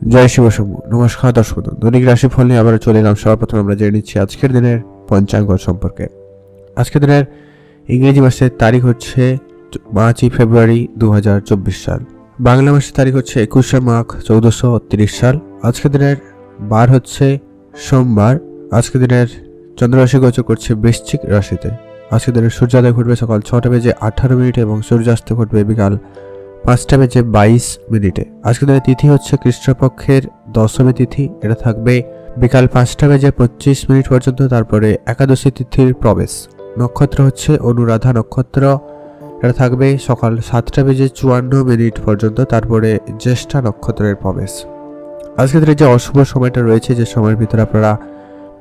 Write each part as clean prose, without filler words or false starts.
জয় শিব শম্ভু। নমস্কার দর্শক বন্ধু, দৈনিক রাশিফল নিয়ে আবার চলে এলাম। সবার প্রথমে আমরা জেনে নিচ্ছি আজকের দিনের পঞ্চাঙ্গ সম্পর্কে। আজকের দিনের ইংরেজি মাসের তারিখ হচ্ছে 5ই ফেব্রুয়ারি 2024 সাল। বাংলা মাসের তারিখ হচ্ছে 21শে মাঘ 1430 সাল। আজকের দিনের বার হচ্ছে সোমবার। আজকের দিনের চন্দ্ররাশি গোচর করছে বৃশ্চিক রাশিতে। আজকের দিনের সূর্যোদয় ঘটবে সকাল 6টা বেজে 18 মিনিটে এবং সূর্যাস্ত ঘটবে বিকাল 5টা বেজে 22 মিনিটে। আজকের দিনের তিথি হচ্ছে কৃষ্ণপক্ষের দশমী তিথি। এটা থাকবে বিকাল 5টা বেজে 25 মিনিট পর্যন্ত। তারপরে একাদশী তিথির প্রবেশ। নক্ষত্র হচ্ছে অনুরাধা নক্ষত্র। এটা থাকবে সকাল 7টা বেজে 54 মিনিট পর্যন্ত। তারপরে জ্যেষ্ঠা নক্ষত্রের প্রবেশ। আজকের দিনে যে অশুভ সময়টা রয়েছে, যে সময়ের ভিতরে আপনারা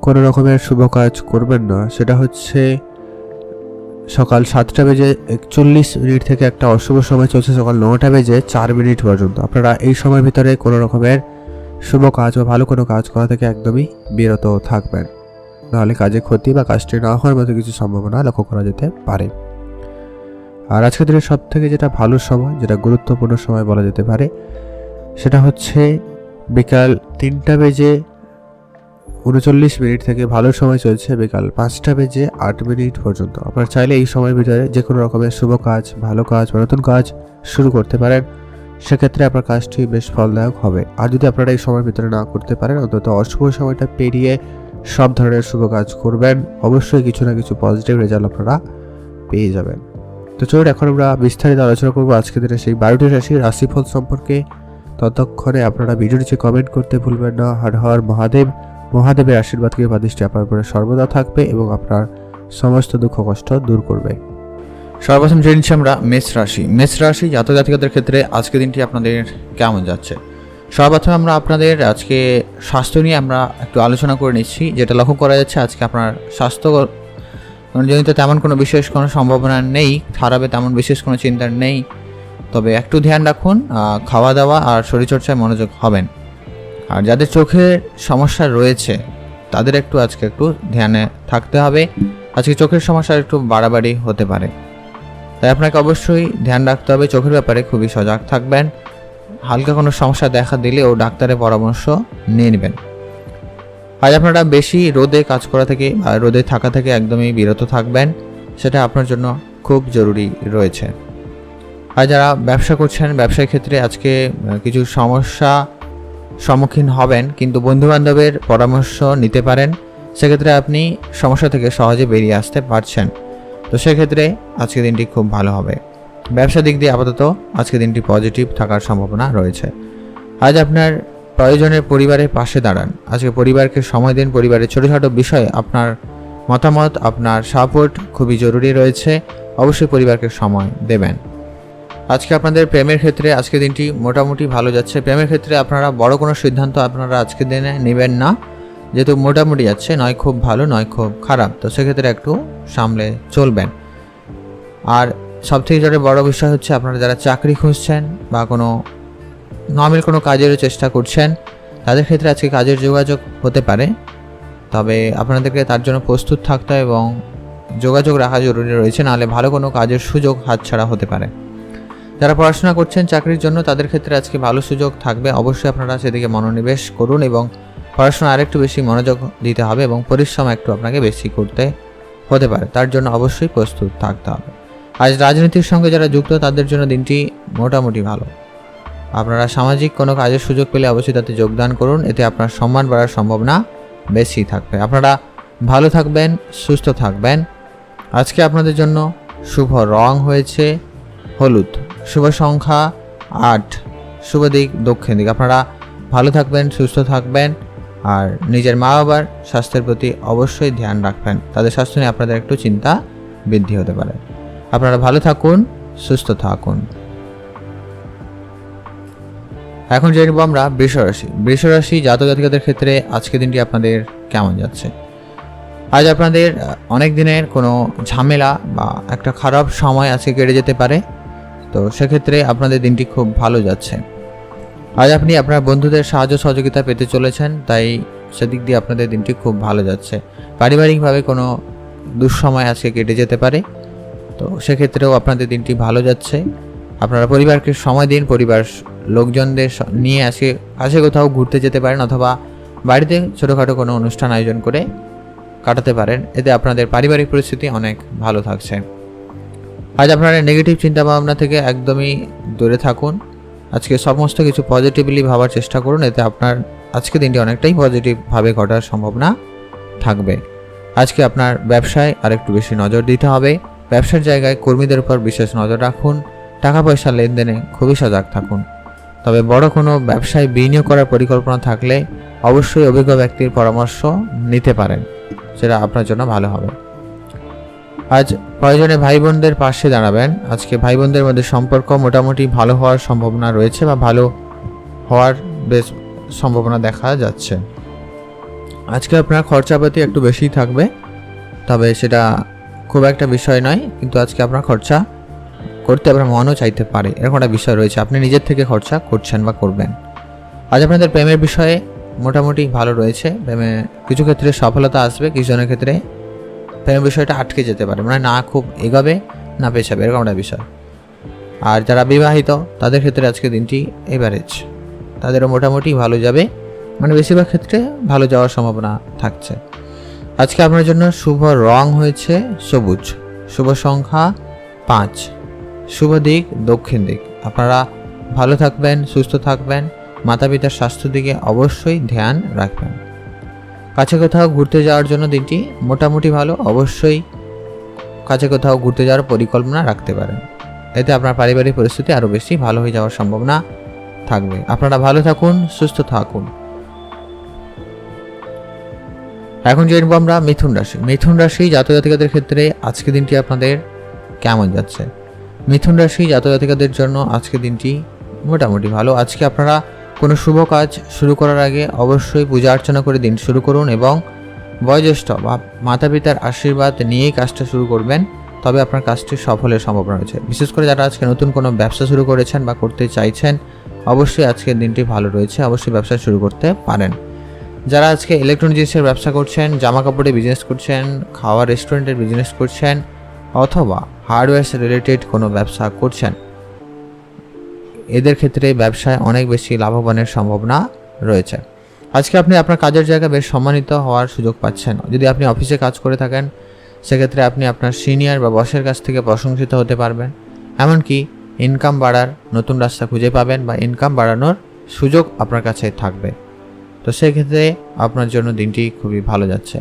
কোনো রকমের শুভ কাজ করবেন না, সেটা হচ্ছে সকাল 7টা বেজে 41 মিনিট থেকে একটা অশুভ সময় চলছে সকাল 9টা বেজে 4 মিনিট পর্যন্ত। আপনারা এই সময়ের ভিতরে কোনো রকমের শুভ কাজ বা ভালো কোনো কাজ করা থেকে একদমই বিরত থাকবেন, নাহলে কাজে ক্ষতি বা কাজটি না হওয়ার মতো কিছু সম্ভাবনা লক্ষ্য করা যেতে পারে। আর আজকের দিনের সব থেকে যেটা ভালো সময়, যেটা গুরুত্বপূর্ণ সময় বলা যেতে পারে, সেটা হচ্ছে বিকাল 3টা বেজে 39 মিনিট থেকে ভালো সময় চলছে বিকাল 5টা বেজে 8 মিনিট পর্যন্ত। আপনারা চাইলে এই সময়ের ভিতরে যে কোনো রকমের শুভ কাজ, ভালো কাজ বা নতুন কাজ শুরু করতে পারেন। সেক্ষেত্রে আপনার কাজটি বেশ ফলদায়ক হবে। আর যদি আপনারা এই সময়ের ভিতরে না করতে পারেন, অন্তত অশুভ সময়টা পেরিয়ে সব ধরনের শুভ কাজ করবেন, অবশ্যই কিছু না কিছু পজিটিভ রেজাল্ট আপনারা পেয়ে যাবেন। তো চলুন এখন আমরা বিস্তারিত আলোচনা করবো আজকের দিনে সেই 12টি রাশির রাশিফল সম্পর্কে। ততক্ষণে আপনারা ভিডিওটি কমেন্ট করতে ভুলবেন না। হর হর মহাদেব। মহাদেবের আশীর্বাদ কৃপা দৃষ্টি আপনার উপরে সর্বদা থাকবে এবং আপনার সমস্ত দুঃখ কষ্ট দূর করবে। সর্বপ্রথম জেনে নিচ্ছি আমরা মেষ রাশি জাতক জাতিকাদের ক্ষেত্রে আজকের দিনটি আপনাদের কেমন যাচ্ছে। সর্বপ্রথম আমরা আপনাদের আজকে স্বাস্থ্য নিয়ে আমরা একটু আলোচনা করে নিচ্ছি। যেটা লক্ষ্য করা যাচ্ছে, আজকে আপনার স্বাস্থ্যজনিত তেমন কোনো বিশেষ কোনো সম্ভাবনা নেই, খারাপে তেমন বিশেষ কোনো চিন্তা নেই। তবে একটু ধ্যান রাখুন, খাওয়া দাওয়া আর শরীরচর্চায় মনোযোগ হবেন। আর যাদের চোখের সমস্যা রয়েছে তাদের আজকে একটু ধ্যানে থাকতে হবে। আজকে চোখের সমস্যা একটু বাড়াবাড়ি হতে পারে, তাই আপনাকে অবশ্যই ধ্যান রাখতে হবে। চোখের ব্যাপারে খুবই সজাগ থাকবেন। হালকা কোনো সমস্যা দেখা দিলেও ডাক্তারের পরামর্শ নিয়ে নেবেন। আজ আপনারা বেশি রোদে কাজ করা থেকে বা রোদে থাকা থেকে একদমই বিরত থাকবেন, সেটা আপনার জন্য খুব জরুরি রয়েছে। আর যারা ব্যবসা করছেন, ব্যবসার ক্ষেত্রে আজকে কিছু সমস্যা সম্মুখীন হবেন, কিন্তু বন্ধুবান্ধবের পরামর্শ নিতে পারেন। সেক্ষেত্রে আপনি সমস্যা থেকে সহজে বেরিয়ে আসতে পারছেন। তো সেক্ষেত্রে আজকের দিনটি খুব ভালো হবে। ব্যবসা দিক দিয়ে আপাতত আজকের দিনটি পজিটিভ থাকার সম্ভাবনা রয়েছে। আজ আপনার প্রয়োজনের পরিবারের পাশে দাঁড়ান। আজকে পরিবারকে সময় দিন। পরিবারের ছোটোখাটো বিষয়ে আপনার মতামত, আপনার সাপোর্ট খুবই জরুরি রয়েছে। অবশ্যই পরিবারকে সময় দেবেন। আজকে আপনাদের প্রেমের ক্ষেত্রে আজকের দিনটি মোটামুটি ভালো যাচ্ছে। প্রেমের ক্ষেত্রে আপনারা বড় কোনো সিদ্ধান্ত আপনারা আজকের দিনে নেবেন না, যেহেতু মোটামুটি যাচ্ছে, নয় খুব ভালো নয় খুব খারাপ। তো সেক্ষেত্রে একটু সামলে চলবেন। আর সবথেকে যেটা বড় বিষয় হচ্ছে, আপনারা যারা চাকরি খুঁজছেন বা কোনো নর্মাল কোনো কাজেরও চেষ্টা করছেন, তাদের ক্ষেত্রে আজকে কাজের যোগাযোগ হতে পারে। তবে আপনাদেরকে তার জন্য প্রস্তুত থাকতে হবে এবং যোগাযোগ রাখা জরুরি রয়েছে, নাহলে ভালো কোনো কাজের সুযোগ হাতছাড়া হতে পারে। যারা পড়াশোনা করছেন চাকরির জন্য, তাদের ক্ষেত্রে আজকে ভালো সুযোগ থাকবে। অবশ্যই আপনারা সেদিকে মনোনিবেশ করুন এবং পড়াশোনা আরেকটু বেশি মনোযোগ দিতে হবে এবং পরিশ্রম একটু আপনাকে বেশি করতে হতে পারে। তার জন্য অবশ্যই প্রস্তুত থাকতে হবে। আজ রাজনীতির সঙ্গে যারা যুক্ত, তাদের জন্য দিনটি মোটামুটি ভালো। আপনারা সামাজিক কোনো কাজের সুযোগ পেলে অবশ্যই তাতে যোগদান করুন, এতে আপনার সম্মান বাড়ার সম্ভাবনা বেশি থাকবে। আপনারা ভালো থাকবেন, সুস্থ থাকবেন। আজকে আপনাদের জন্য শুভ রং হয়েছে হলুদ, শুভ সংখ্যা 8, শুভ দিক দক্ষিণ দিক। আপনারা ভালো থাকবেন, সুস্থ থাকবেন আর নিজের মা বাবার স্বাস্থ্যের প্রতি অবশ্যই ধ্যান রাখবেন। তাদের স্বাস্থ্য নিয়ে আপনাদের একটু চিন্তা বৃদ্ধি হতে পারে। আপনারা ভালো থাকুন, সুস্থ থাকুন। এখন জেনে নেব আমরা বৃষ রাশি জাতক জাতিকাদের ক্ষেত্রে আজকের দিনটি আপনাদের কেমন যাচ্ছে। আজ আপনাদের অনেক দিনের কোনো ঝামেলা বা একটা খারাপ সময় আজকে কেটে যেতে পারে। তো সেক্ষেত্রে আপনাদের দিনটি খুব ভালো যাচ্ছে। আজ আপনি আপনার বন্ধুদের সাহায্য সহযোগিতা পেতে চলেছেন, তাই সেদিক দিয়ে আপনাদের দিনটি খুব ভালো যাচ্ছে। পারিবারিকভাবে কোনো দুঃসময় আজকে কেটে যেতে পারে, তো সেক্ষেত্রেও আপনাদের দিনটি ভালো যাচ্ছে। আপনারা পরিবারকে সময় দিন, পরিবার লোকজনদের নিয়ে আজকে কাছে কোথাও ঘুরতে যেতে পারেন, অথবা বাড়িতে ছোটোখাটো কোনো অনুষ্ঠান আয়োজন করে কাটাতে পারেন। এতে আপনাদের পারিবারিক পরিস্থিতি অনেক ভালো থাকছে। আজ আপনারা নেগেটিভ চিন্তাভাবনা থেকে একদমই দূরে থাকুন। আজকে সমস্ত কিছু পজিটিভলি ভাবার চেষ্টা করুন, এতে আপনার আজকে দিনটি অনেকটাই পজিটিভভাবে ঘটার সম্ভাবনা থাকবে। আজকে আপনার ব্যবসায় আরেকটু বেশি নজর দিতে হবে। ব্যবসার জায়গায় কর্মীদের উপর বিশেষ নজর রাখুন। টাকা পয়সা লেনদেনে খুবই সজাগ থাকুন। তবে বড় কোনো ব্যবসায় বিনিয়োগ করার পরিকল্পনা থাকলে অবশ্যই অভিজ্ঞ ব্যক্তির পরামর্শ নিতে পারেন, সেটা আপনার জন্য ভালো হবে। আজ প্রয়োজনে ভাই বোনদের পাশে দাঁড়াবেন। আজকে ভাই বোনদের মধ্যে সম্পর্ক মোটামুটি ভালো হওয়ার সম্ভাবনা রয়েছে, বা ভালো হওয়ার বেশ সম্ভাবনা দেখা যাচ্ছে। আজকে আপনার খরচাপাতি একটু বেশি থাকবে, তবে সেটা খুব একটা বিষয় নয়, কিন্তু আজকে আপনার খরচা করতে আপনার মনও চাইতে পারে, এরকম একটা বিষয় রয়েছে। আপনি নিজের থেকে খরচা করছেন বা করবেন। আজ আপনাদের প্রেমের বিষয়ে মোটামুটি ভালো রয়েছে। প্রেমে কিছু ক্ষেত্রে সফলতা আসবে, কিছু জনের ক্ষেত্রে প্রেমের বিষয়টা আটকে যেতে পারে, মানে না খুব এগোবে না পেছাবে, এরকম একটা বিষয়। আর যারা বিবাহিত তাদের ক্ষেত্রে আজকে দিনটি এভারেজ, তাদেরও মোটামুটি ভালো যাবে, মানে বেশিরভাগ ক্ষেত্রে ভালো যাওয়ার সম্ভাবনা থাকছে। আজকে আপনার জন্য শুভ রং হয়েছে সবুজ, শুভ সংখ্যা 5, শুভ দিক দক্ষিণ দিক। আপনারা ভালো থাকবেন, সুস্থ থাকবেন, মাতা পিতার স্বাস্থ্যের দিকে অবশ্যই ধ্যান রাখবেন। কাছে কোথাও ঘুরতে যাওয়ার জন্য দিনটি মোটামুটি ভালো, অবশ্যই কাছে কোথাও ঘুরতে যাওয়ার পরিকল্পনা রাখতে পারেন। এতে আপনার পারিবারিক পরিস্থিতি আরও বেশি ভালো হয়ে যাওয়ার সম্ভাবনা থাকবে। আপনারা ভালো থাকুন, সুস্থ থাকুন। এখন জানবো আমরা মিথুন রাশি। মিথুন রাশি জাতক জাতিকাদের ক্ষেত্রে আজকে দিনটি আপনাদের কেমন যাচ্ছে? মিথুন রাশি জাতক জাতিকাদের জন্য আজকে দিনটি মোটামুটি ভালো। আজকে আপনারা কোনো শুভ কাজ শুরু করার আগে অবশ্যই পূজা অর্চনা করে দিন শুরু করুন, এবং বয়োজ্যেষ্ঠ বা মাতা পিতার আশীর্বাদ নিয়েই কাজটা শুরু করবেন, তবে আপনার কাজটি সফলের সম্ভাবনা রয়েছে। বিশেষ করে যারা আজকে নতুন কোনো ব্যবসা শুরু করেছেন বা করতে চাইছেন, অবশ্যই আজকের দিনটি ভালো রয়েছে, অবশ্যই ব্যবসা শুরু করতে পারেন। যারা আজকে ইলেকট্রনিক জিনিসের ব্যবসা করছেন, জামা কাপড়ের বিজনেস করছেন, খাওয়ার রেস্টুরেন্টের বিজনেস করছেন, অথবা হার্ডওয়্যার রিলেটেড কোনো ব্যবসা করছেন, এদের ক্ষেত্রে ব্যবসায় অনেক বেশি লাভবানের সম্ভাবনা রয়েছে। আজকে আপনি আপনার কাজের জায়গায় বেশ সম্মানিত হওয়ার সুযোগ পাচ্ছেন। যদি আপনি অফিসে কাজ করে থাকেন, সেক্ষেত্রে আপনি আপনার সিনিয়র বা বসের কাছ থেকে প্রশংসিত হতে পারবেন। এমনকি ইনকাম বাড়ার নতুন রাস্তা খুঁজে পাবেন, বা ইনকাম বাড়ানোর সুযোগ আপনার কাছে থাকবে। তো সেক্ষেত্রে আপনার জন্য দিনটি খুবই ভালো যাচ্ছে।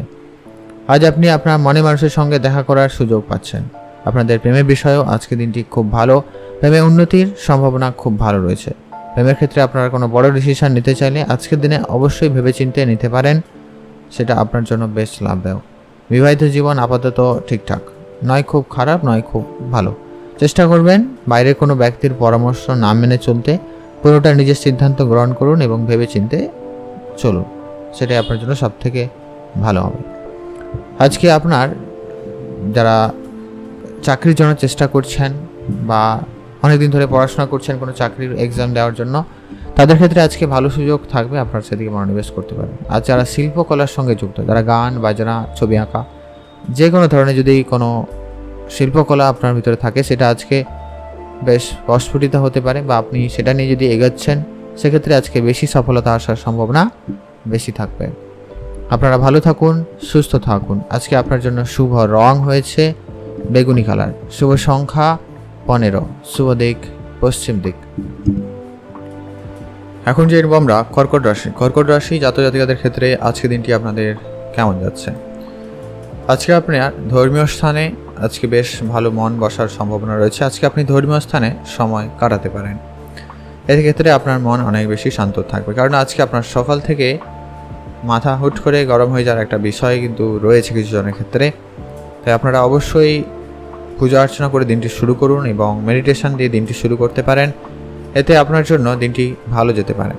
আজ আপনি আপনার মনে মানুষের সঙ্গে দেখা করার সুযোগ পাচ্ছেন। আপনাদের প্রেমের বিষয়েও আজকে দিনটি খুব ভালো। প্রেমে উন্নতির সম্ভাবনা খুব ভালো রয়েছে। প্রেমের ক্ষেত্রে আপনারা কোনো বড় ডিসিশন নিতে চাইলে আজকের দিনে অবশ্যই ভেবেচিন্তে নিতে পারেন, সেটা আপনার জন্য বেশ লাভদায়ক। বিবাহিত জীবন আপাতত ঠিকঠাক, নয় খুব খারাপ, নয় খুব ভালো। চেষ্টা করবেন বাইরের কোনো ব্যক্তির পরামর্শ না মেনে চলতে, পুরোটা নিজের সিদ্ধান্ত গ্রহণ করুন এবং ভেবেচিন্তে চলুন, সেটাই আপনার জন্য সবথেকে ভালো হবে। আজকে আপনার যারা চাকরির জন্য চেষ্টা করছেন বা অনেকদিন ধরে পড়াশোনা করছেন কোনো চাকরির এক্সাম দেওয়ার জন্য, তাদের ক্ষেত্রে আজকে ভালো সুযোগ থাকবে, আপনারা সেদিকে মনোনিবেশ করতে পারেন। আর যারা শিল্পকলার সঙ্গে যুক্ত, যারা গান বাজনা ছবি আঁকা যে কোনো ধরনের যদি কোনো শিল্পকলা আপনার ভিতরে থাকে, সেটা আজকে বেশ প্রস্ফুটিত হতে পারে, বা আপনি সেটা নিয়ে যদি এগোচ্ছেন, সেক্ষেত্রে আজকে বেশি সফলতা আসার সম্ভাবনা বেশি থাকবে। আপনারা ভালো থাকুন, সুস্থ থাকুন। আজকে আপনার জন্য শুভ রং হয়েছে বেগুনি কালার, শুভ সংখ্যা 15, শুভ দিক পশ্চিম দিক। এখন যে আমরা কর্কট রাশি। কর্কট রাশি জাতক জাতিকাদের ক্ষেত্রে আজকে দিনটি আপনাদের কেমন যাচ্ছে? আজকে আপনার ধর্মীয় স্থানে আজকে বেশ ভালো মন বসার সম্ভাবনা রয়েছে। আজকে আপনি ধর্মীয় স্থানে সময় কাটাতে পারেন। এর ক্ষেত্রে আপনার মন অনেক বেশি শান্ত থাকবে, কারণ আজকে আপনার সকাল থেকে মাথা হুট করে গরম হয়ে যাওয়ার একটা বিষয় কিন্তু রয়েছে কিছু জনের ক্ষেত্রে। তাই আপনারা অবশ্যই পূজা অর্চনা করে দিনটি শুরু করুন এবং মেডিটেশন দিয়ে দিনটি শুরু করতে পারেন, এতে আপনার জন্য দিনটি ভালো যেতে পারে।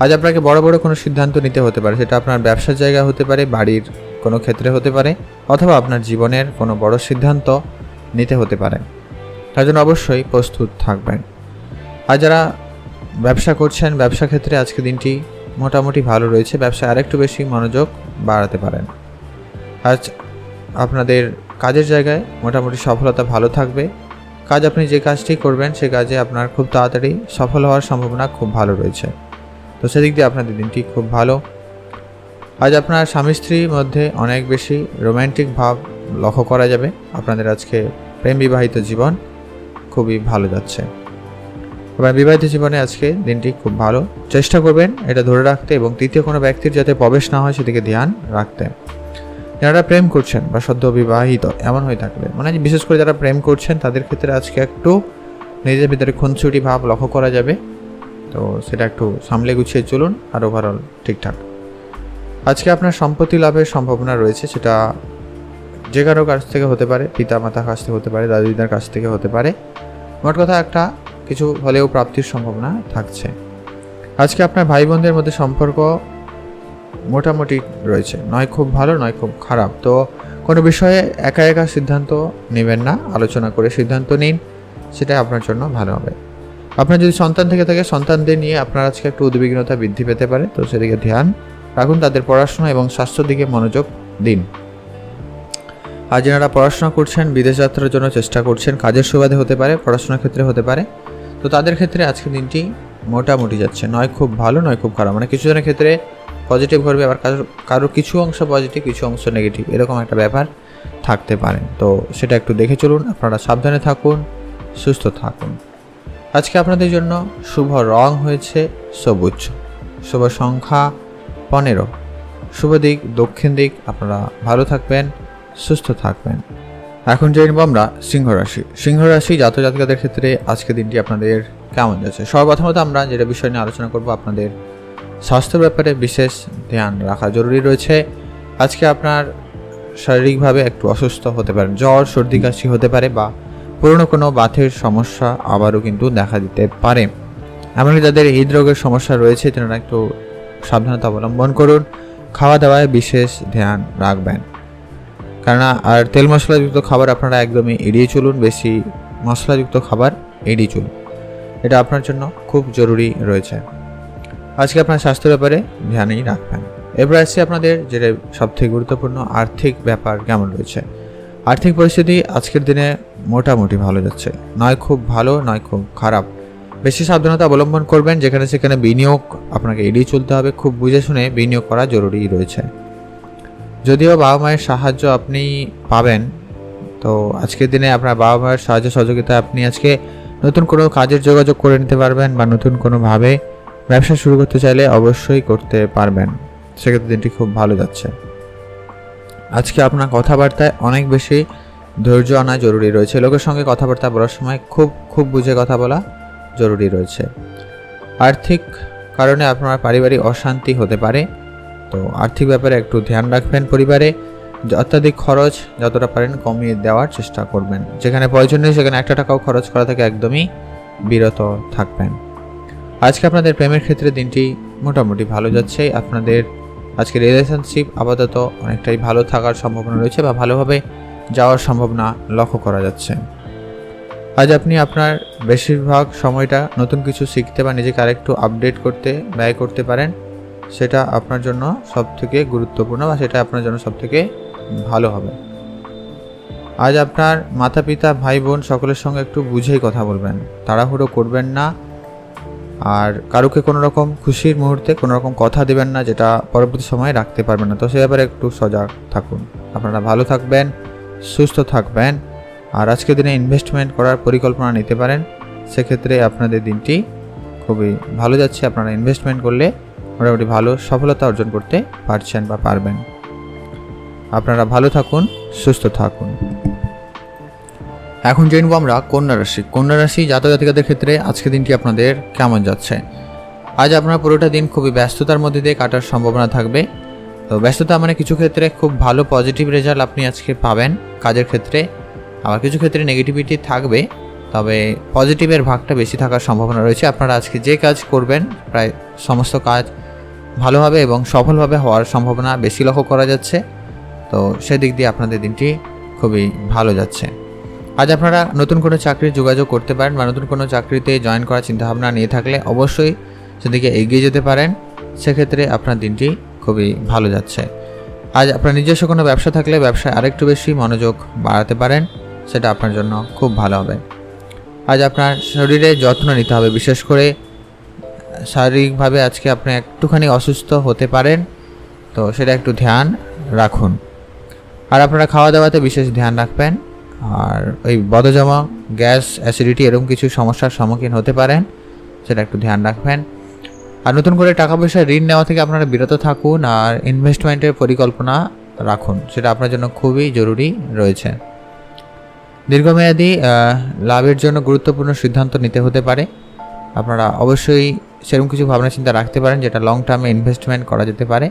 আজ আপনাকে বড় বড় কোনো সিদ্ধান্ত নিতে হতে পারে, সেটা আপনার ব্যবসার জায়গা হতে পারে, বাড়ির কোনো ক্ষেত্রে হতে পারে, অথবা আপনার জীবনের কোনো বড় সিদ্ধান্ত নিতে হতে পারে। তার জন্য অবশ্যই প্রস্তুত থাকবেন। আর যারা ব্যবসা করছেন, ব্যবসা ক্ষেত্রে আজকে দিনটি মোটামুটি ভালো রয়েছে, ব্যবসায় আরেকটু বেশি মনোযোগ বাড়াতে পারেন। আজ আপনাদের কাজের জায়গায় মোটামুটি সফলতা ভালো থাকবে। কাজ আপনি যে কাজটি করবেন সে কাজে আপনার খুব তাড়াতাড়ি সফল হওয়ার সম্ভাবনা খুব ভালো রয়েছে। তো সেদিক দিয়ে আপনাদের দিনটি খুব ভালো। আজ আপনার স্বামী স্ত্রীর মধ্যে অনেক বেশি রোম্যান্টিক ভাব লক্ষ্য করা যাবে। আপনাদের আজকে প্রেম বিবাহিত জীবন খুবই ভালো যাচ্ছে। আপনার বিবাহিত জীবনে আজকে দিনটি খুব ভালো। চেষ্টা করবেন এটা ধরে রাখতে এবং তৃতীয় কোনো ব্যক্তির যাতে প্রবেশ না হয় সেদিকে ধ্যান রাখতে। যারা প্রেম করছেন বা সদ্য বিবাহিত এমন হয়ে থাকলে মানে বিশেষ করে যারা প্রেম করছেন তাদের ক্ষেত্রে আজকে একটু নিজের ভিতরে খুনসুটি ভাব লক্ষ্য করা যাবে। তো সেটা একটু সামলে গুছিয়ে চলুন আর ওভারঅল ঠিকঠাক। আজকে আপনার সম্পত্তি লাভের সম্ভাবনা রয়েছে, সেটা যে কারো কাছ থেকে হতে পারে, পিতা মাতার কাছ থেকে হতে পারে, দাদু দিদার কাছ থেকে হতে পারে। মোট কথা একটা কিছু হলেও প্রাপ্তির সম্ভাবনা থাকছে। আজকে আপনার ভাই বোনদের মধ্যে সম্পর্ক মোটামুটি রয়েছে, নয় খুব ভালো নয় খুব খারাপ। তো কোনো বিষয়ে একা একা সিদ্ধান্ত নেবেন না, আলোচনা করে সিদ্ধান্ত নিন, সেটা আপনার জন্য ভালো হবে। আপনার যদি সন্তান থেকে থাকে সন্তানদের নিয়ে আপনার আজকে একটু উদ্বিগ্নতা বৃদ্ধি পেতে পারে, তো সেদিকে ধ্যান রাখুন। তাদের পড়াশোনা এবং স্বাস্থ্যের দিকে মনোযোগ দিন। আর যারা পড়াশোনা করছেন, বিদেশ যাত্রার জন্য চেষ্টা করছেন, কাজের সুবাদে হতে পারে, পড়াশোনার ক্ষেত্রে হতে পারে, তো তাদের ক্ষেত্রে আজকের দিনটি মোটামুটি যাচ্ছে, নয় খুব ভালো নয় খুব খারাপ। মানে কিছু জনের ক্ষেত্রে পজিটিভ ঘটবে, আবার কারো কিছু অংশ পজিটিভ কিছু অংশ নেগেটিভ, এরকম একটা ব্যাপার থাকতে পারে। তো সেটা একটু দেখে চলুন। আপনারা সাবধানে থাকুন, সুস্থ থাকুন। আজকে আপনাদের জন্য শুভ রং হয়েছে সবুজ, শুভ সংখ্যা 15, শুভ দিক দক্ষিণ দিক। আপনারা ভালো থাকবেন, সুস্থ থাকবেন। এখন জেনে নেব আমরা সিংহ রাশি। সিংহ রাশি জাতক জাতিকাদের ক্ষেত্রে আজকে দিনটি আপনাদের কেমন যাচ্ছে। সর্বপ্রথমত আমরা যেটা বিষয় নিয়ে আলোচনা করব, আপনাদের স্বাস্থ্যের ব্যাপারে বিশেষ ধ্যান রাখা জরুরি রয়েছে। আজকে আপনার শারীরিকভাবে একটু অসুস্থ হতে পারেন, জ্বর সর্দি কাশি হতে পারে, বা পুরনো কোনো বাতের সমস্যা আবারও কিন্তু দেখা দিতে পারে। এমনকি যাদের হৃদরোগের সমস্যা রয়েছে তারা একটু সাবধানতা অবলম্বন করুন। খাওয়া দাওয়ায় বিশেষ ধ্যান রাখবেন, কেননা আর তেল মশলাযুক্ত খাবার আপনারা একদমই এড়িয়ে চলুন। বেশি মশলাযুক্ত খাবার এড়িয়ে চলুন, এটা আপনার জন্য খুব জরুরি রয়েছে। আজকে আপনার স্বাস্থ্যের ব্যাপারে ধ্যানই রাখবেন। এবার আসছে আপনাদের যেটা সবথেকে গুরুত্বপূর্ণ, আর্থিক ব্যাপার কেমন রয়েছে। আর্থিক পরিস্থিতি আজকের দিনে মোটামুটি ভালো যাচ্ছে, নয় খুব ভালো নয় খুব খারাপ। বেশি সাবধানতা অবলম্বন করবেন, যেখানে সেখানে বিনিয়োগ আপনাকে এড়িয়ে চলতে হবে। খুব বুঝে শুনে বিনিয়োগ করা জরুরি রয়েছে। যদিও বাবা মায়ের সাহায্য আপনি পাবেন, তো আজকের দিনে আপনার বাবা মায়ের সাহায্য সহযোগিতা আপনি আজকে নতুন কোনো কাজের যোগাযোগ করে নিতে পারবেন, বা নতুন কোনোভাবে ব্যবসা শুরু করতে চাইলে অবশ্যই করতে পারবেন। সেক্ষেত্রে দিনটি খুব ভালো যাচ্ছে। আজকে আপনার কথাবার্তায় অনেক বেশি ধৈর্য আনা জরুরি রয়েছে। লোকের সঙ্গে কথাবার্তা বলার সময় খুব বুঝে কথা বলা জরুরি রয়েছে। আর্থিক কারণে আপনার পারিবারিক অশান্তি হতে পারে, তো আর্থিক ব্যাপারে একটু ধ্যান রাখবেন। পরিবারে অত্যাধিক খরচ যতটা পারেন কমিয়ে দেওয়ার চেষ্টা করবেন। যেখানে প্রয়োজন নেই সেখানে একটা টাকাও খরচ করা থেকে একদমই বিরত থাকবেন। আজকে আপনাদের প্রেমের ক্ষেত্রে দিনটি মোটামুটি ভালো যাচ্ছে। আপনাদের আজকে রিলেশনশিপ আপাতত অনেকটাই ভালো থাকার সম্ভাবনা রয়েছে, বা ভালোভাবে যাওয়ার সম্ভাবনা লক্ষ্য করা যাচ্ছে। আজ আপনি আপনার বেশিরভাগ সময়টা নতুন কিছু শিখতে বা নিজেকে আরেকটু আপডেট করতে ব্যয় করতে পারেন। সেটা আপনার জন্য সবথেকে গুরুত্বপূর্ণ, বা সেটা আপনার জন্য সবথেকে ভালো হবে। আজ আপনার মাতা পিতা ভাই বোন সকলের সঙ্গে একটু বুঝেই কথা বলবেন, তাড়াহুড়ো করবেন না। আর কারুকে কোনো রকম খুশির মুহূর্তে কোনো রকম কথা দেবেন না যেটা পরবর্তী সময়ে রাখতে পারবেন না। তো সে ব্যাপারে একটু সজাগ থাকুন। আপনারা ভালো থাকবেন, সুস্থ থাকবেন। আর আজকের দিনে ইনভেস্টমেন্ট করার পরিকল্পনা নিতে পারেন, সেক্ষেত্রে আপনাদের দিনটি খুবই ভালো যাচ্ছে। আপনারা ইনভেস্টমেন্ট করলে মোটামুটি ভালো সফলতা অর্জন করতে পারছেন বা পারবেন। আপনারা ভালো থাকুন, সুস্থ থাকুন। এখন জেনে নেব আমরা কন্যা রাশি। কন্যা রাশি জাতক জাতিকাদের ক্ষেত্রে আজকের দিনটি আপনাদের কেমন যাচ্ছে। আজ আপনার পুরোটা দিন খুবই ব্যস্ততার মধ্যে দিয়ে কাটার সম্ভাবনা থাকবে। তো ব্যস্ততা মানে কিছু ক্ষেত্রে খুব ভালো পজিটিভ রেজাল্ট আপনি আজকে পাবেন কাজের ক্ষেত্রে, আবার কিছু ক্ষেত্রে নেগেটিভিটি থাকবে, তবে পজিটিভের ভাগটা বেশি থাকার সম্ভাবনা রয়েছে। আপনারা আজকে যে কাজ করবেন প্রায় সমস্ত কাজ ভালোভাবে এবং সফলভাবে হওয়ার সম্ভাবনা বেশি লক্ষ্য করা যাচ্ছে। তো সেদিক দিয়ে আপনাদের দিনটি খুবই ভালো যাচ্ছে। আজ আপনারা নতুন কোনো চাকরির যোগাযোগ করতে পারেন, বা নতুন কোনো চাকরিতে জয়েন করার চিন্তাভাবনা নিয়ে থাকলে অবশ্যই সেদিকে এগিয়ে যেতে পারেন। সেক্ষেত্রে আপনার দিনটি খুবই ভালো যাচ্ছে। আজ আপনার নিজস্ব কোনো ব্যবসা থাকলে ব্যবসায় আরেকটু বেশি মনোযোগ বাড়াতে পারেন, সেটা আপনার জন্য খুব ভালো হবে। আজ আপনার শরীরে যত্ন নিতে হবে, বিশেষ করে শারীরিকভাবে আজকে আপনি একটুখানি অসুস্থ হতে পারেন, তো সেটা একটু ধ্যান রাখুন। আর আপনারা খাওয়া দাওয়াতে বিশেষ ধ্যান রাখবেন। আর ওই বদহজমা, গ্যাস, অ্যাসিডিটি এরকম কিছু সমস্যার সম্মুখীন হতে পারেন, সেটা একটু ধ্যান রাখবেন। আর নতুন করে টাকা পয়সা ঋণ নেওয়া থেকে আপনারা বিরত থাকুন আর ইনভেস্টমেন্টের পরিকল্পনা রাখুন, সেটা আপনার জন্য খুবই জরুরি রয়েছে। দীর্ঘমেয়াদী লাভের জন্য গুরুত্বপূর্ণ সিদ্ধান্ত নিতে হতে পারে। আপনারা অবশ্যই সেরকম কিছু ভাবনা চিন্তা রাখতে পারেন যেটা লং টার্মে ইনভেস্টমেন্ট করা যেতে পারে।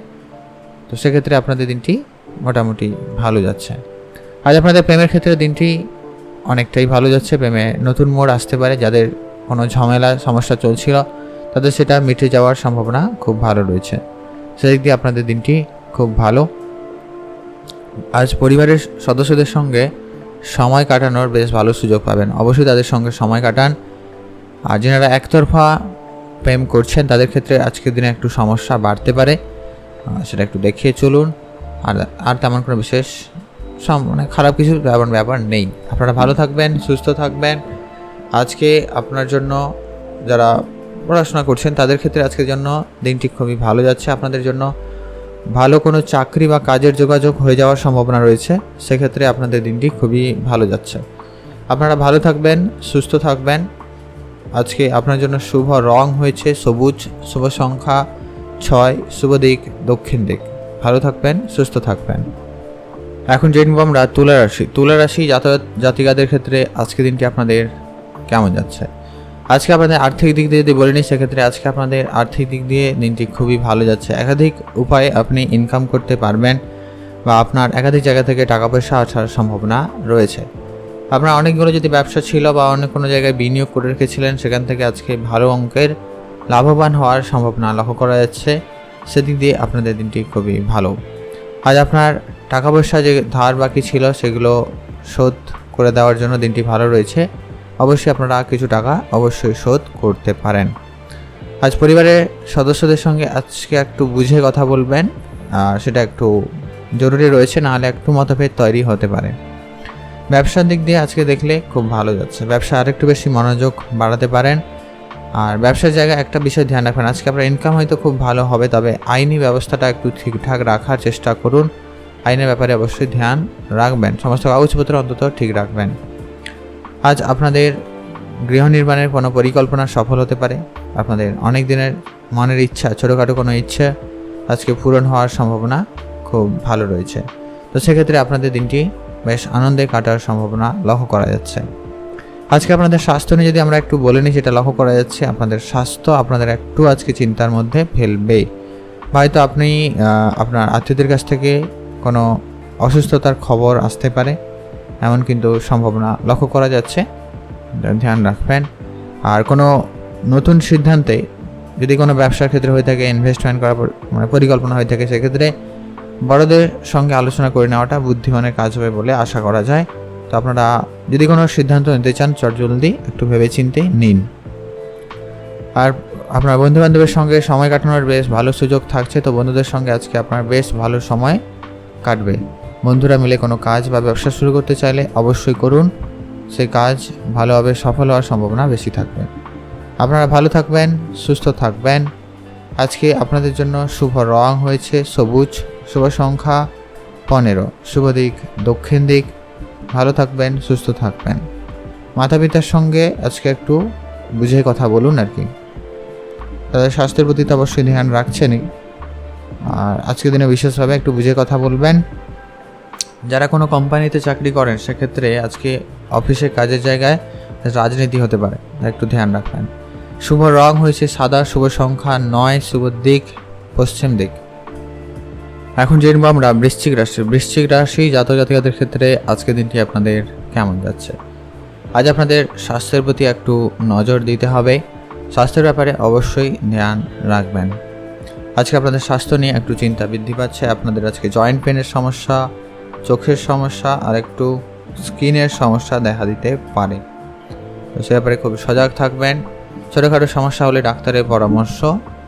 তো সেক্ষেত্রে আপনাদের দিনটি মোটামুটি ভালো যাচ্ছে। আজ আপনাদের প্রেমের ক্ষেত্রে দিনটি অনেকটাই ভালো যাচ্ছে। প্রেমে নতুন মোড় আসতে পারে। যাদের কোনো ঝামেলা সমস্যা চলছিল তাদের সেটা মিটে যাওয়ার সম্ভাবনা খুব ভালো রয়েছে। সেদিক দিয়ে আপনাদের দিনটি খুব ভালো। আজ পরিবারের সদস্যদের সঙ্গে সময় কাটানোর বেশ ভালো সুযোগ পাবেন। অবশ্যই তাদের সঙ্গে সময় কাটান। আর যারা একতরফা প্রেম করছেন তাদের ক্ষেত্রে আজকের দিনে একটু সমস্যা বাড়তে পারে, সেটা একটু দেখিয়ে চলুন। আর তেমন কোনো বিশেষ মানে খারাপ কিছু ব্যাপার নেই। আপনারা ভালো থাকবেন, সুস্থ থাকবেন। আজকে আপনার জন্য যারা পড়াশোনা করছেন তাদের ক্ষেত্রে আজকের জন্য দিনটি খুবই ভালো যাচ্ছে। আপনাদের জন্য ভালো কোনো চাকরি বা কাজের যোগাযোগ হয়ে যাওয়ার সম্ভাবনা রয়েছে, সেক্ষেত্রে আপনাদের দিনটি খুবই ভালো যাচ্ছে। আপনারা ভালো থাকবেন, সুস্থ থাকবেন। আজকে আপনার জন্য শুভ রং হয়েছে সবুজ, শুভ সংখ্যা 6, শুভ দিক দক্ষিণ দিক। ভালো থাকবেন, সুস্থ থাকবেন। এখন জেনব আমরা তুলা রাশি জাতিকাদের ক্ষেত্রে আজকে দিনটি আপনাদের কেমন যাচ্ছে। আজকে আপনাদের আর্থিক দিক দিয়ে যদি বলে নিই, সেক্ষেত্রে আজকে আপনাদের আর্থিক দিক দিয়ে দিনটি খুবই ভালো যাচ্ছে। একাধিক উপায়ে আপনি ইনকাম করতে পারবেন বা আপনার একাধিক জায়গা থেকে টাকা পয়সা আসার সম্ভাবনা রয়েছে। আপনার অনেকগুলো যদি ব্যবসা ছিল বা অনেক কোনো জায়গায় বিনিয়োগ করে রেখেছিলেন, সেখান থেকে আজকে ভালো অঙ্কের লাভবান হওয়ার সম্ভাবনা লক্ষ্য করা যাচ্ছে। সেদিক দিয়ে আপনাদের দিনটি খুবই ভালো। আজ আপনার টাকা পয়সা যে ধার বাকি ছিল সেগুলো শোধ করে দেওয়ার জন্য দিনটি ভালো রয়েছে। অবশ্যই আপনারা কিছু টাকা অবশ্যই শোধ করতে পারেন। আজ পরিবারের সদস্যদের সঙ্গে আজকে একটু বুঝে কথা বলবেন, সেটা একটু জরুরি রয়েছে, নাহলে একটু মতভেদ তৈরি হতে পারে। ব্যবসার দিক দিয়ে আজকে দেখলে খুব ভালো যাচ্ছে। ব্যবসা আরেকটু বেশি মনোযোগ বাড়াতে পারেন। আর ব্যবসার জায়গায় একটা বিষয় ধ্যান রাখবেন, আজকে আপনার ইনকাম হয়তো খুব ভালো হবে, তবে আইনি ব্যবস্থাটা একটু ঠিকঠাক রাখার চেষ্টা করুন। আইনের ব্যাপারে অবশ্যই ধ্যান রাখবেন, সমস্ত কাগজপত্র অন্তত ঠিক রাখবেন। আজ আপনাদের গৃহ নির্মাণের কোনো পরিকল্পনা সফল হতে পারে। আপনাদের অনেক দিনের মনের ইচ্ছা, ছোটোখাটো কোনো ইচ্ছা আজকে পূরণ হওয়ার সম্ভাবনা খুব ভালো রয়েছে। তো সেক্ষেত্রে আপনাদের দিনটি বেশ আনন্দে কাটার সম্ভাবনা লক্ষ্য করা যাচ্ছে। আজকে আপনাদের স্বাস্থ্য নিয়ে যদি আমরা একটু বলে নিই, সেটা লক্ষ্য করা যাচ্ছে আপনাদের স্বাস্থ্য আপনাদের একটু আজকে চিন্তার মধ্যে ফেলবে। হয়তো আপনি আপনার আত্মীয়দের কাছ থেকে কোনো অসুস্থতার খবর আসতে পারে, এমন কিন্তু সম্ভাবনা লক্ষ্য করা যাচ্ছে, ধ্যান রাখবেন। আর কোনো নতুন সিদ্ধান্তে যদি কোনো ব্যবসার ক্ষেত্রে হয়ে থাকে, ইনভেস্টমেন্ট করার মানে পরিকল্পনা হয়ে থাকে, সেক্ষেত্রে বড়দের সঙ্গে আলোচনা করে নেওয়াটা বুদ্ধিমানের কাজ হবে বলে আশা করা যায়। তো আপনারা যদি কোনো সিদ্ধান্ত নিতে চান চটজলদি একটু ভেবেচিন্তে নিন। আর আপনার বন্ধুবান্ধবের সঙ্গে সময় কাটানোর বেশ ভালো সুযোগ থাকছে। তো বন্ধুদের সঙ্গে আজকে আপনার বেশ ভালো সময় কাটবে। বন্ধুরা মিলে কোনো কাজ বা ব্যবসা শুরু করতে চাইলে অবশ্যই করুন, সেই কাজ ভালোভাবে সফল হওয়ার সম্ভাবনা বেশি থাকবে। আপনারা ভালো থাকবেন, সুস্থ থাকবেন। আজকে আপনাদের জন্য শুভ রং হয়েছে সবুজ, শুভ সংখ্যা 15, শুভ দিক দক্ষিণ দিক। ভালো থাকবেন, সুস্থ থাকবেন। মাতা পিতার সঙ্গে আজকে একটু বুঝে কথা বলুন আর কি। তাদের স্বাস্থ্যের প্রতি তো অবশ্যই ধ্যান রাখছেনই, আর আজকের দিনে বিশেষভাবে একটু বুঝে কথা বলবেন। যারা কোনো কোম্পানিতে চাকরি করেন, সেক্ষেত্রে আজকে অফিসে কাজের জায়গায় রাজনীতি হতে পারে, একটু ধ্যান রাখবেন। শুভ রং হয়েছে সাদা, শুভ সংখ্যা 9, শুভ দিক পশ্চিম দিক। এখন জেনব আমরা বৃশ্চিক রাশি জাতক-জাতিকাদের ক্ষেত্রে আজকের দিনটি আপনাদের কেমন যাচ্ছে। আজ আপনাদের স্বাস্থ্যের প্রতি একটু নজর দিতে হবে, স্বাস্থ্যের ব্যাপারে অবশ্যই ধ্যান রাখবেন। আজকে আপনাদের স্বাস্থ্য নিয়ে একটু চিন্তা বৃদ্ধি পাচ্ছে। আপনাদের আজকে জয়েন্ট পেনের সমস্যা, চোখের সমস্যা আর একটু স্কিনের সমস্যা দেখা দিতে পারে। তো সে ব্যাপারে খুব সজাগ থাকবেন। ছোটোখাটো সমস্যা হলে ডাক্তারের পরামর্শ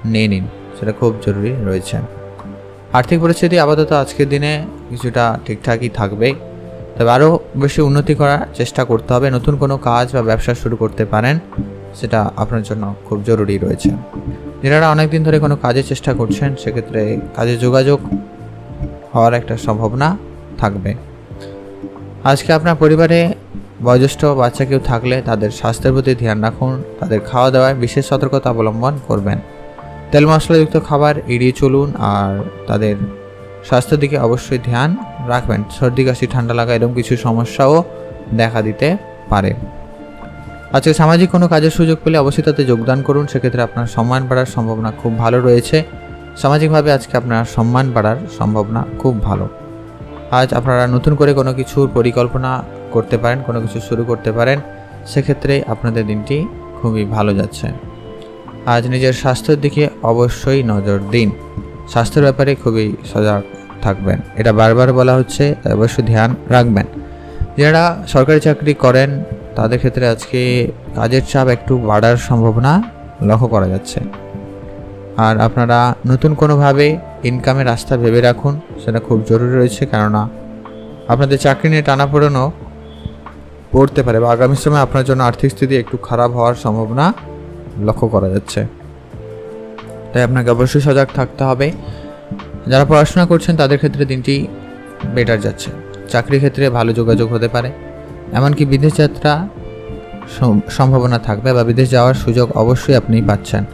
নিয়ে নিন, সেটা খুব জরুরি রয়েছে। আর্থিক পরিস্থিতি আপাতত আজকের দিনে কিছুটা ঠিকঠাকই থাকবে। তবে আরও বেশি উন্নতি করার চেষ্টা করতে হবে। নতুন কোনো কাজ বা ব্যবসা শুরু করতে পারেন, সেটা আপনার জন্য খুব জরুরি রয়েছে। যারা অনেক দিন ধরে কোনো কাজের চেষ্টা করছেন, সেক্ষেত্রে কাজে যোগাযোগ হওয়ার একটা সম্ভাবনা থাকবে। আজকে আপনার পরিবারে বয়োজ্যেষ্ঠ বাচ্চা কেউ থাকলে তাদের স্বাস্থ্যের প্রতি ধ্যান রাখুন, তাদের খাওয়া দাওয়ায় বিশেষ সতর্কতা অবলম্বন করবেন। তেল মশলাযুক্ত খাবার এড়িয়ে চলুন আর তাদের স্বাস্থ্যের দিকে অবশ্যই ধ্যান রাখবেন। সর্দি কাশি ঠান্ডা লাগা এরকম কিছু সমস্যাও দেখা দিতে পারে। আজকে সামাজিক কোনো কাজের সুযোগ পেলে অবশ্যই তাতে যোগদান করুন, সেক্ষেত্রে আপনার সম্মান বাড়ার সম্ভাবনা খুব ভালো রয়েছে। সামাজিকভাবে আজকে আপনার সম্মান বাড়ার সম্ভাবনা খুব ভালো। আজ আপনারা নতুন করে কোনো কিছুর পরিকল্পনা করতে পারেন, কোনো কিছু শুরু করতে পারেন, সেক্ষেত্রে আপনাদের দিনটি খুবই ভালো যাচ্ছে। আজ নিজের স্বাস্থ্যের দিকে অবশ্যই নজর দিন, স্বাস্থ্যের ব্যাপারে খুবই সজাগ থাকবেন। এটা বারবার বলা হচ্ছে, অবশ্যই ধ্যান রাখবেন। যারা সরকারি চাকরি করেন তাদের ক্ষেত্রে আজকে কাজের চাপ একটু বাড়ার সম্ভাবনা লক্ষ্য করা যাচ্ছে। আর আপনারা নতুন কোনোভাবে ইনকামের রাস্তা ভেবে রাখুন, সেটা খুব জরুরি রয়েছে। কেননা আপনাদের চাকরি নিয়ে টানাপোড়েনও পড়তে পারে বা আগামী সময় আপনার জন্য আর্থিক স্থিতি একটু খারাপ হওয়ার সম্ভাবনা লক্ষ্য করা যাচ্ছে। তাই আপনাকে অবশ্যই সজাগ থাকতে হবে। যারা পড়াশোনা করছেন তাদের ক্ষেত্রে দিনটি বেটার যাচ্ছে। চাকরির ক্ষেত্রে ভালো যোগাযোগ হতে পারে, এমনকি বিদেশ যাত্রা সম্ভাবনা থাকবে বা বিদেশ যাওয়ার সুযোগ অবশ্যই আপনি পাচ্ছেন।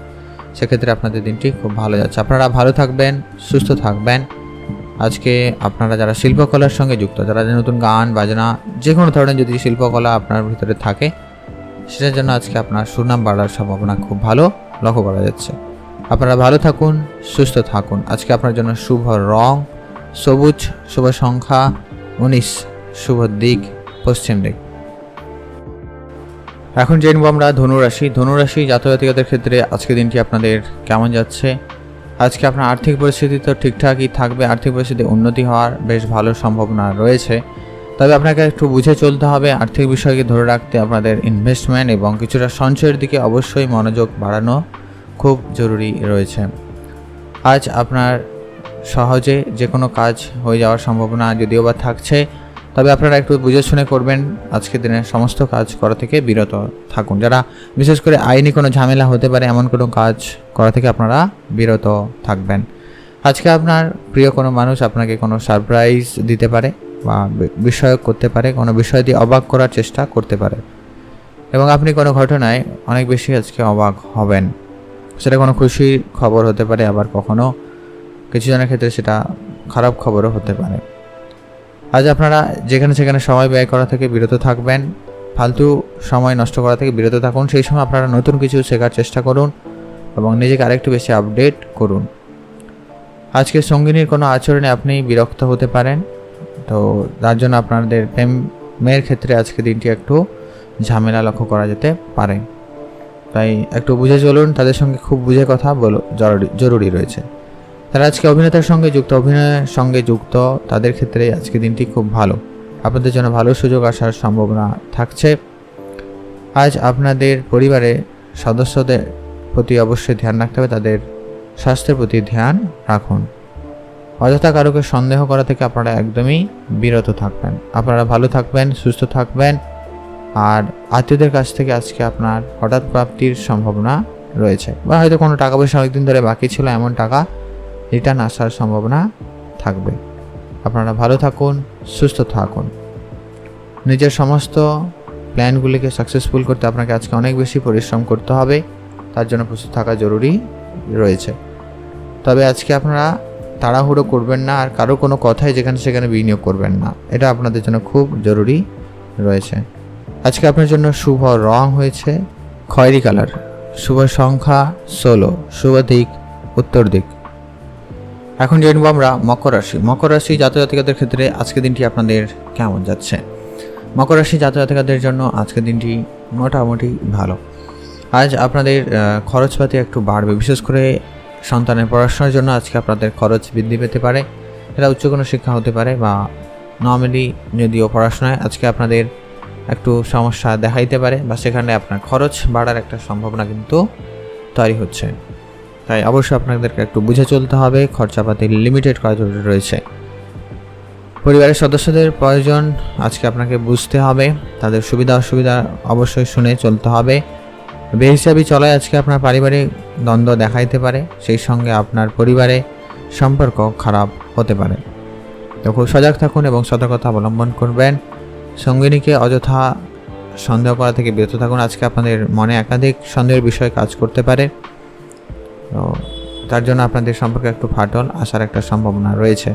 সেক্ষেত্রে আপনাদের দিনটি খুব ভালো যাচ্ছে। আপনারা ভালো থাকবেন, সুস্থ থাকবেন। আজকে আপনারা যারা শিল্পকলার সঙ্গে যুক্ত, যারা নতুন গান বাজনা যে কোনো ধরনের যদি শিল্পকলা আপনার ভিতরে থাকে, সেটার জন্য আজকে আপনার সুনাম বাড়ার সম্ভাবনা খুব ভালো লক্ষ্য করা যাচ্ছে। আপনারা ভালো থাকুন, সুস্থ থাকুন। আজকে আপনার জন্য শুভ রং সবুজ, শুভ সংখ্যা 19, শুভ দিক পশ্চিম দিক। এখন জেনব আমরা ধনুরাশি। ধনুরাশি জাতক-জাতিকাদের ক্ষেত্রে আজকে দিনটি আপনাদের কেমন যাচ্ছে। আজকে আপনার আর্থিক পরিস্থিতি তো ঠিকঠাকই থাকবে, আর্থিক পরিস্থিতি উন্নতি হওয়ার বেশ ভালো সম্ভাবনা রয়েছে। তবে আপনাকে একটু বুঝে চলতে হবে। আর্থিক বিষয়কে ধরে রাখতে আপনাদের ইনভেস্টমেন্ট এবং কিছুটা সঞ্চয়ের দিকে অবশ্যই মনোযোগ বাড়ানো খুব জরুরি রয়েছে। আজ আপনার সহজে যে কোনো কাজ হয়ে যাওয়ার সম্ভাবনা যদিও বা থাকছে, তবে আপনারা একটু বুঝে শুনে করবেন। আজকের দিনে সমস্ত কাজ করা থেকে বিরত থাকুন। যারা বিশেষ করে আইনি কোনো ঝামেলা হতে পারে এমন কোনো কাজ করা থেকে আপনারা বিরত থাকবেন। আজকে আপনার প্রিয় কোনো মানুষ আপনাকে কোনো সারপ্রাইজ দিতে পারে বা বিষয়ক করতে পারে, কোনো বিষয় দিয়ে অবাক করার চেষ্টা করতে পারে এবং আপনি কোনো ঘটনায় অনেক বেশি আজকে অবাক হবেন। সেটা কোনো খুশির খবর হতে পারে, আবার কখনো কিছু জনের ক্ষেত্রে সেটা খারাপ খবরও হতে পারে। আজ আপনারা যেখানে সেখানে সময় ব্যয় করা থেকে বিরত থাকবেন, ফালতু সময় নষ্ট করা থেকে বিরত থাকুন। সেই সময় আপনারা নতুন কিছু শেখার চেষ্টা করুন এবং নিজেকে আরেকটু বেশি আপডেট করুন। আজকে সঙ্গিনীর কোনো আচরণে আপনি বিরক্ত হতে পারেন, তো তার জন্য আপনাদের প্রেমের ক্ষেত্রে আজকে দিনটি একটু ঝামেলা লক্ষ্য করা যেতে পারে। তাই একটু বুঝে চলুন, তাদের সঙ্গে খুব বুঝে কথা বলো জরুরি রয়েছে। তারা আজকে অভিনেতার সঙ্গে যুক্ত, অভিনয়ের সঙ্গে যুক্ত, তাদের ক্ষেত্রে আজকে দিনটি খুব ভালো। আপনাদের জন্য ভালো সুযোগ আসার সম্ভাবনা থাকছে। আজ আপনাদের পরিবারের সদস্যদের প্রতি অবশ্যই ধ্যান রাখতে হবে, তাদের স্বাস্থ্যের প্রতি ধ্যান রাখুন। অযথা কারোকে সন্দেহ করা থেকে আপনারা একদমই বিরত থাকবেন। আপনারা ভালো থাকবেন, সুস্থ থাকবেন। আর আত্মীয়দের কাছ থেকে আজকে আপনার হঠাৎ প্রাপ্তির সম্ভাবনা রয়েছে, বা হয়তো কোনো টাকা পয়সা অনেকদিন ধরে বাকি ছিল, এমন টাকা রিটার্ন আসার সম্ভাবনা থাকবে। আপনারা ভালো থাকুন, সুস্থ থাকুন। নিজের সমস্ত প্ল্যানগুলিকে সাকসেসফুল করতে আপনাকে আজকে অনেক বেশি পরিশ্রম করতে হবে, তার জন্য প্রস্তুত থাকা জরুরি রয়েছে। তবে আজকে আপনারা তাড়াহুড়ো করবেন না, আর কারো কোনো কথাই যেখানে সেখানে বিনিয়োগ করবেন না, এটা আপনাদের জন্য খুব জরুরি রয়েছে। আজকে আপনার জন্য শুভ রং হয়েছে খয়েরি কালার, শুভ সংখ্যা 16, শুভ দিক উত্তর দিক। এখন জানবো আমরা মকর রাশি। মকর রাশি জাতক-জাতিকাদের ক্ষেত্রে আজকের দিনটি আপনাদের কেমন যাচ্ছে। মকর রাশি জাতক-জাতিকাদের জন্য আজকের দিনটি মোটামুটি ভালো। আজ আপনাদের খরচপাতি একটু বাড়বে, বিশেষ করে সন্তানের পড়াশোনার জন্য আজকে আপনাদের খরচ বৃদ্ধি পেতে পারে। এটা উচ্চ কোনো শিক্ষা হতে পারে বা নর্মালি যদিও পড়াশোনায় আজকে আপনাদের একটু সমস্যা দেখাইতে পারে, বা সেখানে আপনার খরচ বাড়ার একটা সম্ভাবনা কিন্তু তৈরি হচ্ছে। তাই অবশ্যই আপনাদেরকে একটু বুঝে চলতে হবে, খরচাপাতির লিমিটেড করা জরুরি রয়েছে। পরিবারের সদস্যদের প্রয়োজন আজকে আপনাকে বুঝতে হবে, তাদের সুবিধা অসুবিধা অবশ্যই শুনে চলতে হবে। বেহিসাবি চলায় আজকে আপনার পারিবারিক দ্বন্দ্ব দেখাইতে পারে, সেই সঙ্গে আপনার পরিবারে সম্পর্ক খারাপ হতে পারে। তো খুব সজাগ থাকুন এবং সতর্কতা অবলম্বন করবেন। সঙ্গিনীকে অযথা সন্দেহ করা থেকে বিরত থাকুন। আজকে আপনাদের মনে একাধিক সন্দেহের বিষয় কাজ করতে পারে, তো তার জন্য আপনাদের সম্পর্কে একটু ফাটল আসার একটা সম্ভাবনা রয়েছে।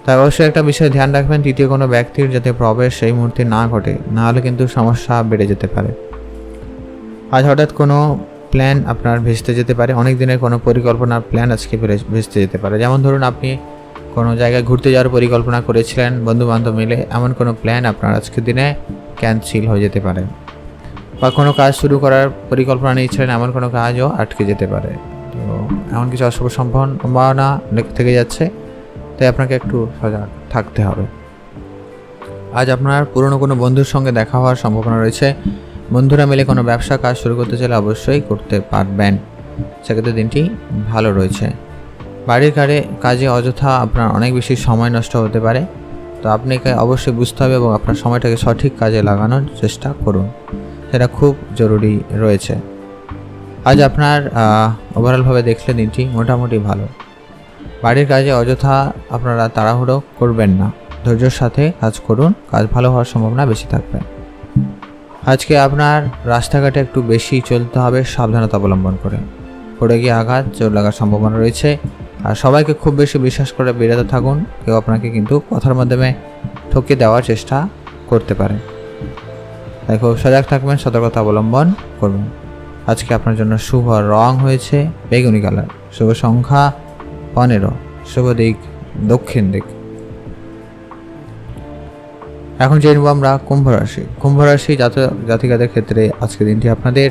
তাই অবশ্যই একটা বিষয় ধ্যান রাখবেন, তৃতীয় কোনো ব্যক্তির যাতে প্রবেশ সেই মুহূর্তে না ঘটে, না হলে কিন্তু সমস্যা বেড়ে যেতে পারে। আজ হঠাৎ কোনো প্ল্যান আপনার ভেস্তে যেতে পারে, অনেক দিনের কোনো পরিকল্পনার প্ল্যান আজকে ভেস্তে যেতে পারে। যেমন ধরুন আপনি কোনো জায়গায় ঘুরতে যাওয়ার পরিকল্পনা করেছিলেন বন্ধুবান্ধব মিলে, এমন কোনো প্ল্যান আপনার আজকের দিনে ক্যান্সেল হয়ে যেতে পারে। বা কোনো কাজ শুরু করার পরিকল্পনা নিয়েছিলেন, এমন কোনো কাজও আটকে যেতে পারে। তো এমন কিছু অশুভ সম্ভাবনা থেকে যাচ্ছে, তাই আপনাকে একটু সজাগ থাকতে হবে। আজ আপনার পুরনো কোনো বন্ধুর সঙ্গে দেখা হওয়ার সম্ভাবনা রয়েছে। বন্ধুরা মিলে কোনো ব্যবসা কাজ শুরু করতে চাইলে অবশ্যই করতে পারবেন, সেক্ষেত্রে দিনটি ভালো রয়েছে। বাড়ির কাজে অযথা আপনার অনেক বেশি সময় নষ্ট হতে পারে, তো আপনাকে অবশ্যই বুঝতে হবে এবং আপনার সময়টাকে সঠিক কাজে লাগানোর চেষ্টা করুন, সেটা খুব জরুরি রয়েছে। আজ আপনার ওভারঅলভাবে দেখলে দিনটি মোটামুটি ভালো। বাড়ির কাজে অযথা আপনারা তাড়াহুড়ো করবেন না, ধৈর্যের সাথে কাজ করুন, কাজ ভালো হওয়ার সম্ভাবনা বেশি থাকবে। আজকে আপনার রাস্তাঘাটে একটু বেশি চলতে হবে সাবধানতা অবলম্বন করে, পড়ে গিয়ে আঘাত চোট লাগার সম্ভাবনা রয়েছে। আর সবাইকে খুব বেশি বিশ্বাস করে বিরত থাকুন, কেউ আপনাকে কিন্তু কথার মাধ্যমে ঠকিয়ে দেওয়ার চেষ্টা করতে পারে, তাই খুব সজাগ থাকবেন, সতর্কতা অবলম্বন করবেন। আজকে আপনার জন্য শুভ রং হয়েছে বেগুনি কালার, শুভ সংখ্যা 15, শুভ দিক দক্ষিণ দিক। এখন জেনে নেব আমরা কুম্ভ রাশি। কুম্ভ রাশি জাতিকাদের ক্ষেত্রে আজকের দিনটি আপনাদের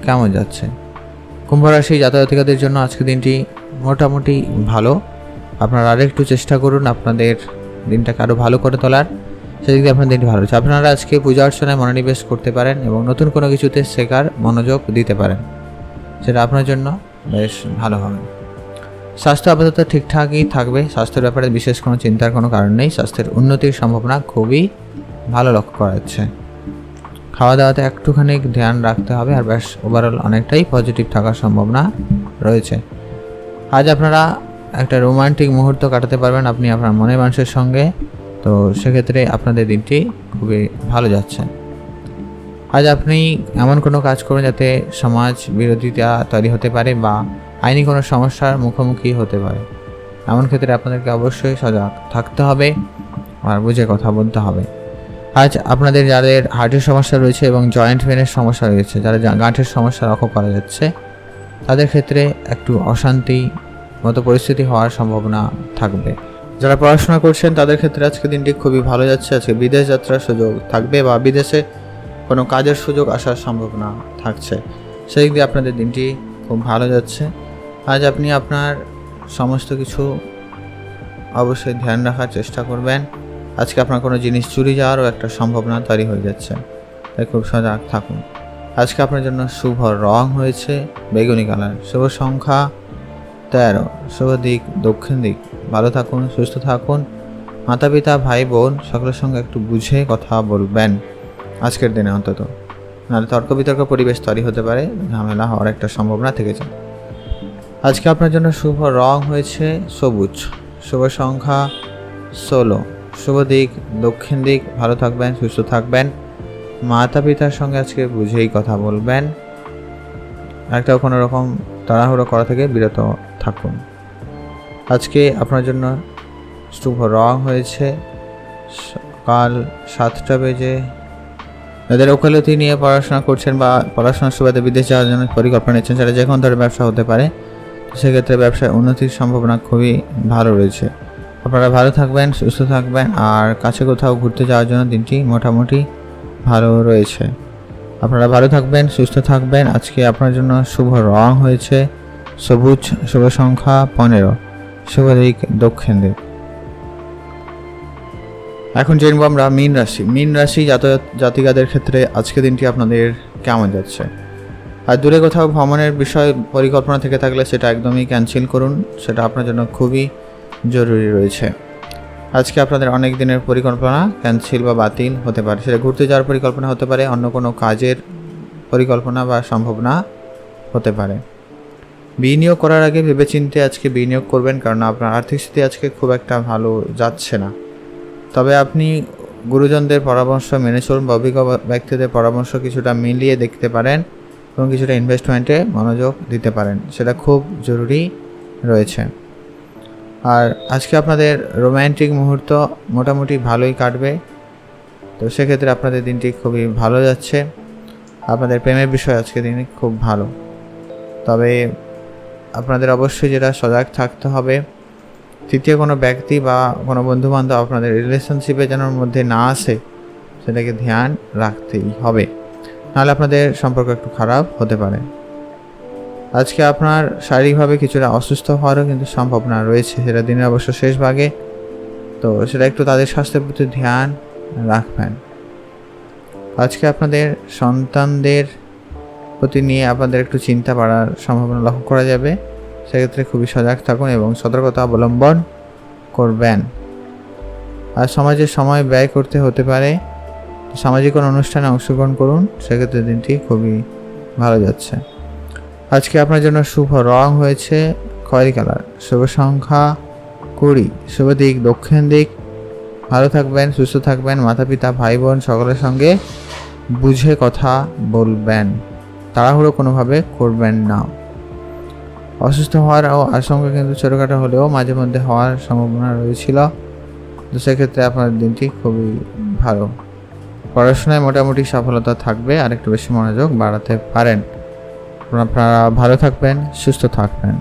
কেমন যাচ্ছে? কুম্ভ রাশি জাতিকাদের জন্য আজকের দিনটি মোটামুটি ভালো। আপনারা আরেকটু চেষ্টা করুন আপনাদের দিনটাকে আরও ভালো করে তোলার, সেদিক দিয়ে আপনার দিনটি ভালো হচ্ছে। আপনারা আজকে পূজা অর্চনায় মনোনিবেশ করতে পারেন এবং নতুন কোনো কিছুতে শেখার মনোযোগ দিতে পারেন, সেটা আপনার জন্য বেশ ভালো হবে। স্বাস্থ্য আপাতত ঠিকঠাকই থাকবে, স্বাস্থ্যের ব্যাপারে বিশেষ কোনো চিন্তার কোনো কারণ নেই। স্বাস্থ্যের উন্নতির সম্ভাবনা খুবই ভালো লক্ষ্য করা যাচ্ছে। খাওয়া দাওয়াতে একটুখানি ধ্যান রাখতে হবে, আর ব্যাস ওভারঅল অনেকটাই পজিটিভ থাকার সম্ভাবনা রয়েছে। আজ আপনারা একটা রোমান্টিক মুহূর্ত কাটাতে পারবেন আপনি আপনার মনের মানুষের সঙ্গে, তো সেক্ষেত্রে আপনাদের দিনটি খুবই ভালো যাচ্ছে। আজ আপনি এমন কোনো কাজ করবেন যাতে সমাজ বিরোধিতা তৈরি হতে পারে বা আইনি কোনো সমস্যার মুখোমুখি হতে পারে, এমন ক্ষেত্রে আপনাদেরকে অবশ্যই সজাগ থাকতে হবে আর বুঝে কথা বলতে হবে। আজ আপনাদের যাদের হার্টের সমস্যা রয়েছে এবং জয়েন্ট পেনের সমস্যা রয়েছে, যারা গাঁটের সমস্যা লক্ষ্য করা যাচ্ছে, তাদের ক্ষেত্রে একটু অশান্তি মতো পরিস্থিতি হওয়ার সম্ভাবনা থাকবে। যারা পড়াশোনা করছেন তাদের ক্ষেত্রে আজকে দিনটি খুবই ভালো যাচ্ছে। আজকে বিদেশ যাত্রার সুযোগ থাকবে বা বিদেশে কোনো কাজের সুযোগ আসার সম্ভাবনা থাকছে, সেই দিক দিয়ে আপনাদের দিনটি খুব ভালো যাচ্ছে। আজ আপনি আপনার সমস্ত কিছু অবশ্যই ধ্যান রাখার চেষ্টা করবেন। আজকে আপনার কোনো জিনিস চুরি যাওয়ারও একটা সম্ভাবনা তৈরি হয়ে যাচ্ছে, তাই খুব সজাগ থাকুন। আজকে আপনার জন্য শুভ রং হয়েছে বেগুনি কালার, শুভ সংখ্যা 13, শুভ দিক দক্ষিণ দিক। ভালো থাকুন, সুস্থ থাকুন। মাতা পিতা ভাই বোন সকলের সঙ্গে একটু বুঝে কথা বলবেন আজকের দিনে অন্তত, নাহলে তর্ক বিতর্ক পরিবেশ তৈরি হতে পারে, ঝামেলা হওয়ার একটা সম্ভাবনা থেকে যায়। আজকে আপনার জন্য শুভ রং হয়েছে সবুজ, শুভ সংখ্যা 16, শুভ দিক দক্ষিণ দিক। ভালো থাকবেন, সুস্থ থাকবেন। মাতা পিতার সঙ্গে আজকে বুঝেই কথা বলবেন, একটাও কোনো রকম তাড়াহুড়ো করা থেকে বিরত থাকুন। আজকে আপনার জন্য শুভ রং হয়েছে সকাল 7টা বেজে। যাদের ওকালতি নিয়ে পড়াশোনা করছেন বা পড়াশোনার সুবাদে বিদেশ যাওয়ার জন্য পরিকল্পনা নিচ্ছেন, সেটা যে কোনো ধরনের ব্যবসা হতে পারে, সেক্ষেত্রে ব্যবসায় উন্নতির সম্ভাবনা খুবই ভালো রয়েছে। আপনারা ভালো থাকবেন, সুস্থ থাকবেন, আর কাছে কোথাও ঘুরতে যাওয়ার জন্য দিনটি মোটামুটি ভালো রয়েছে। আপনারা ভালো থাকবেন, সুস্থ থাকবেন। আজকে আপনার জন্য শুভ রং হয়েছে সবুজ, শুভ সংখ্যা 15, শুভ দিক দক্ষিণ দিক। এখন জানবো আমরা মীন রাশি। মীন রাশি জাতিকাদের ক্ষেত্রে আজকে দিনটি আপনাদের কেমন যাচ্ছে? আর দূরে কোথাও ভ্রমণের বিষয় পরিকল্পনা থেকে থাকলে সেটা একদমই ক্যান্সেল করুন, সেটা আপনার জন্য খুবই জরুরি রয়েছে। আজকে আপনাদের অনেক দিনের পরিকল্পনা ক্যান্সেল বা বাতিল হতে পারে, সেটা ঘুরতে যাওয়ার পরিকল্পনা হতে পারে, অন্য কোনো কাজের পরিকল্পনা বা সম্ভাবনা হতে পারে। বিনিয়োগ করার আগে ভেবেচিন্তে আজকে বিনিয়োগ করবেন, কারণ আপনার আর্থিক স্থিতি আজকে খুব একটা ভালো যাচ্ছে না। তবে আপনি গুরুজনদের পরামর্শ মেনে চলুন বা অভিজ্ঞ ব্যক্তিদের পরামর্শ কিছুটা মিলিয়ে দেখতে পারেন এবং কিছুটা ইনভেস্টমেন্টে মনোযোগ দিতে পারেন, সেটা খুব জরুরি রয়েছে। আর আজকে আপনাদের রোম্যান্টিক মুহূর্ত মোটামুটি ভালোই কাটবে, তো সেক্ষেত্রে আপনাদের দিনটি খুবই ভালো যাচ্ছে। আপনাদের প্রেমের বিষয় আজকে দিনে খুব ভালো, তবে আপনাদের অবশ্যই যেটা সজাগ থাকতে হবে, তৃতীয় কোনো ব্যক্তি বা কোনো বন্ধুবান্ধব আপনাদের রিলেশনশিপে যেন মধ্যে না আসে, সেটাকে ধ্যান রাখতেই হবে, নাহলে আপনাদের সম্পর্ক একটু খারাপ হতে পারে। আজকে আপনার শারীরিকভাবে কিছুটা অসুস্থ হওয়ারও কিন্তু সম্ভাবনা রয়েছে, সেটা দিনের অবশ্য শেষ ভাগে, তো সেটা একটু তাদের স্বাস্থ্যের প্রতি ধ্যান রাখবেন। আজকে আপনাদের সন্তানদের প্রতি নিয়ে আপনাদের একটু চিন্তা বাড়ার সম্ভাবনা লক্ষ্য করা যাবে, সেক্ষেত্রে খুবই সজাগ থাকুন এবং সতর্কতা অবলম্বন করবেন। আর সমাজে সময় ব্যয় করতে হতে পারে, সামাজিক কোনো অনুষ্ঠানে অংশগ্রহণ করুন, সেক্ষেত্রে দিনটি খুবই ভালো যাচ্ছে। আজকে আপনার জন্য শুভ রং হয়েছে খয়েরি কালার, শুভ সংখ্যা 20, শুভ দিক দক্ষিণ দিক। ভালো থাকবেন, সুস্থ থাকবেন, মাতা পিতা ভাই বোন সকলের সঙ্গে বুঝে কথা বলবেন, তাড়াহুড়ো কোনোভাবে করবেন না। অসুস্থ হওয়ার আশঙ্কা কিন্তু ছোটোখাটো হলেও মাঝে মধ্যে হওয়ার সম্ভাবনা রয়েছিল, তো সেক্ষেত্রে আপনার দিনটি খুবই ভালো। পড়াশোনায় মোটামুটি সফলতা থাকবে, আর একটু বেশি মনোযোগ বাড়াতে পারেন। আপনারা ভালো থাকবেন, সুস্থ থাকবেন।